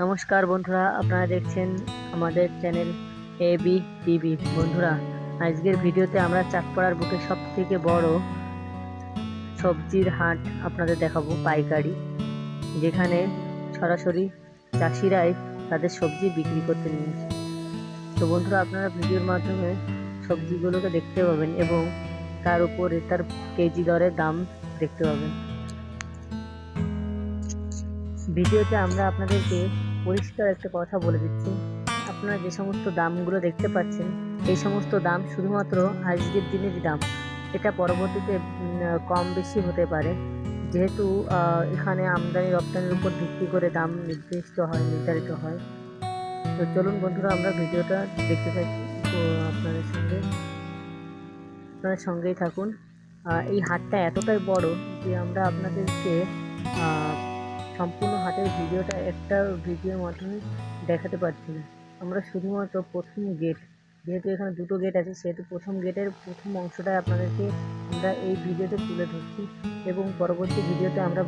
নমস্কার বন্ধুরা, আপনারা দেখছেন আমাদের চ্যানেল এবি টিভি। বন্ধুরা, আজকের ভিডিওতে আমরা চাঁদপাড়ার বুকে সব থেকে বড় সবজির হাট আপনাদের দেখাবো, পাইকারি, যেখানে সরাসরি চাষিরাই তাদের সবজি বিক্রি করতে নিয়ে আসে। তো বন্ধুরা, আপনারা ভিডিওর মাধ্যমে সবজিগুলোকে দেখতে পাবেন এবং তার উপরে তার কেজি দরে দাম দেখতে পাবেন। ভিডিওতে আমরা আপনাদেরকে পরিষ্কার একটা কথা বলে দিচ্ছি, আপনারা যে সমস্ত দামগুলো দেখতে পাচ্ছেন এই সমস্ত দাম শুধুমাত্র আজকের দিনেরই দাম। এটা পরবর্তীতে কম বেশি হতে পারে, যেহেতু এখানে আমদানি রপ্তানির উপর ভিত্তি করে দাম নির্ধারিত হয়। তো চলুন বন্ধুরা, আমরা ভিডিওটা দেখতে থাকি। তো আপনাদের সঙ্গেই থাকুন। এই হাটটা এতটাই বড় যে আমরা আপনাদেরকে সম্পূর্ণ হাটের ভিডিওটা একটা ভিডিওর মাধ্যমে দেখাতে পারছি না। আমরা শুধুমাত্র প্রথম গেট, যেহেতু এখানে দুটো গেট আছে, সেহেতু প্রথম গেটের প্রথম অংশটা আপনাদেরকে আমরা এই ভিডিওতে তুলে ধরছি এবং পরবর্তী ভিডিওতে আমরা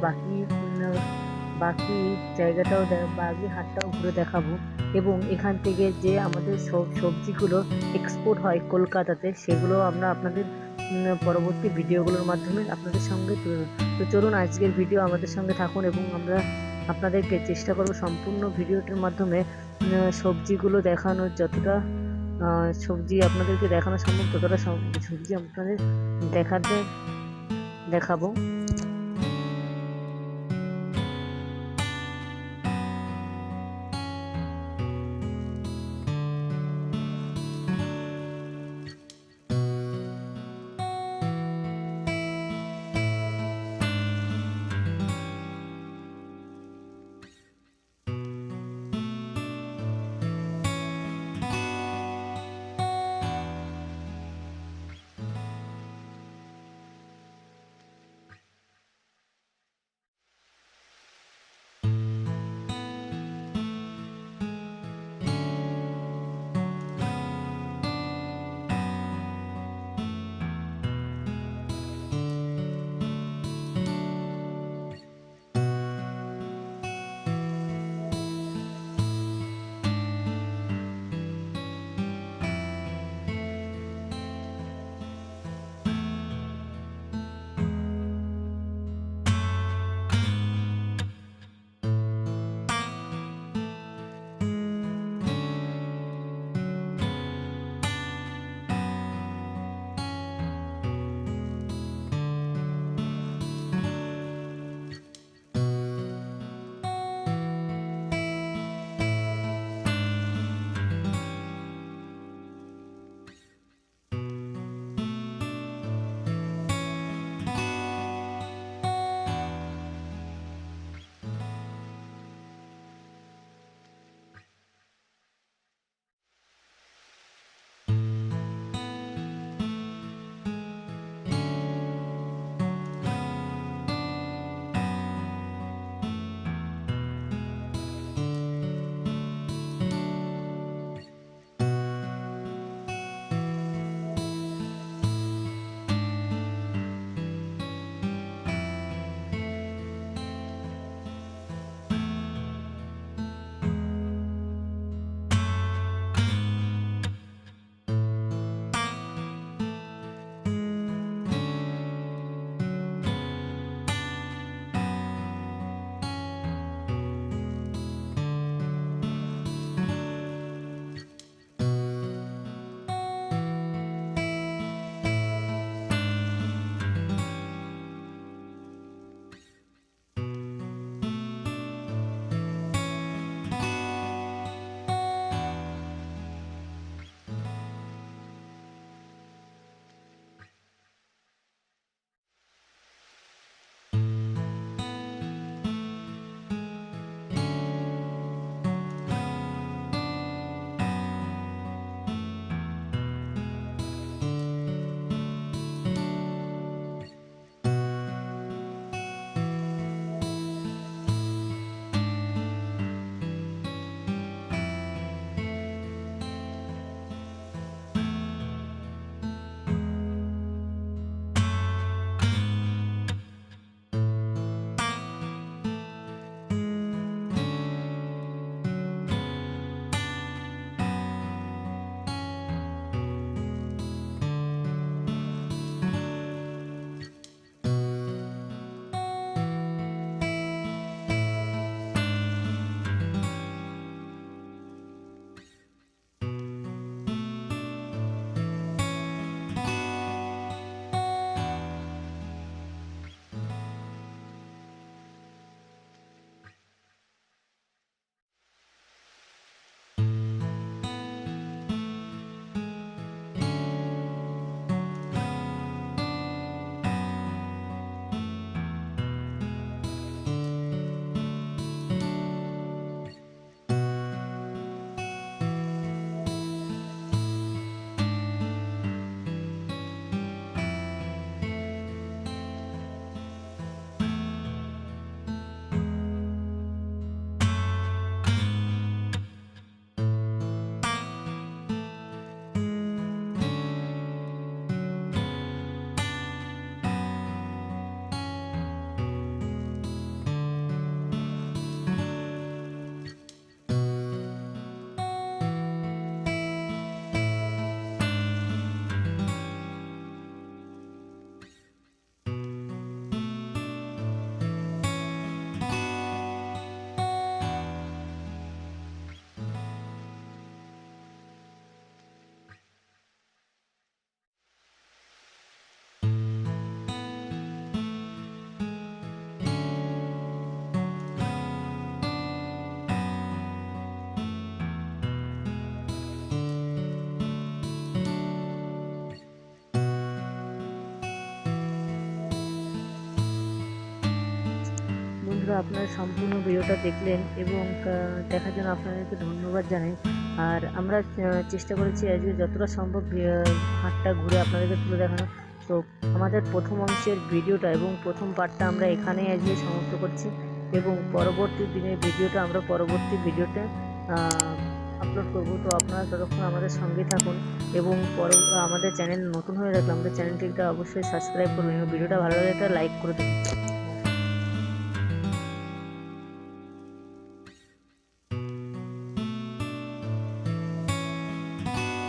বাকি জায়গাটাও বাকি হাটটাও ঘুরে দেখাবো এবং এখান থেকে যে আমাদের সবজিগুলো এক্সপোর্ট হয় কলকাতাতে, সেগুলো আমরা আপনাদের পরবর্তী ভিডিওগুলোর মাধ্যমে আপনাদের সঙ্গে তুলে ধরব। তো চলুন আজকের ভিডিও আমাদের সঙ্গে থাকুন এবং আমরা আপনাদেরকে চেষ্টা করব সম্পূর্ণ ভিডিওটির মাধ্যমে সবজিগুলো দেখানোর, যতটা সবজি আপনাদেরকে দেখানো সম্ভব ততটা সবজি আপনাদের দেখাবো। আপনারা সম্পূর্ণ ভিডিওটা দেখলেন এবং দেখার জন্য আপনাদেরকে ধন্যবাদ জানাই। আর আমরা চেষ্টা করেছি আজকে যতটা সম্ভব হাটটা ঘুরে আপনাদেরকে তুলে দেখানো। তো আমাদের প্রথম অংশের ভিডিওটা এবং প্রথম পার্টটা আমরা এখানেই আজকে সমাপ্ত করছি এবং পরবর্তী দিনের ভিডিওটা আমরা পরবর্তী ভিডিওতে আপলোড করব। তো আপনারা ততক্ষণ আমাদের সঙ্গে থাকুন এবং আমাদের চ্যানেল নতুন হয়ে থাকলে আমাদের চ্যানেলটিকে অবশ্যই সাবস্ক্রাইব করবেন এবং ভিডিওটা ভালো লাগলে একটা লাইক করে দেবেন।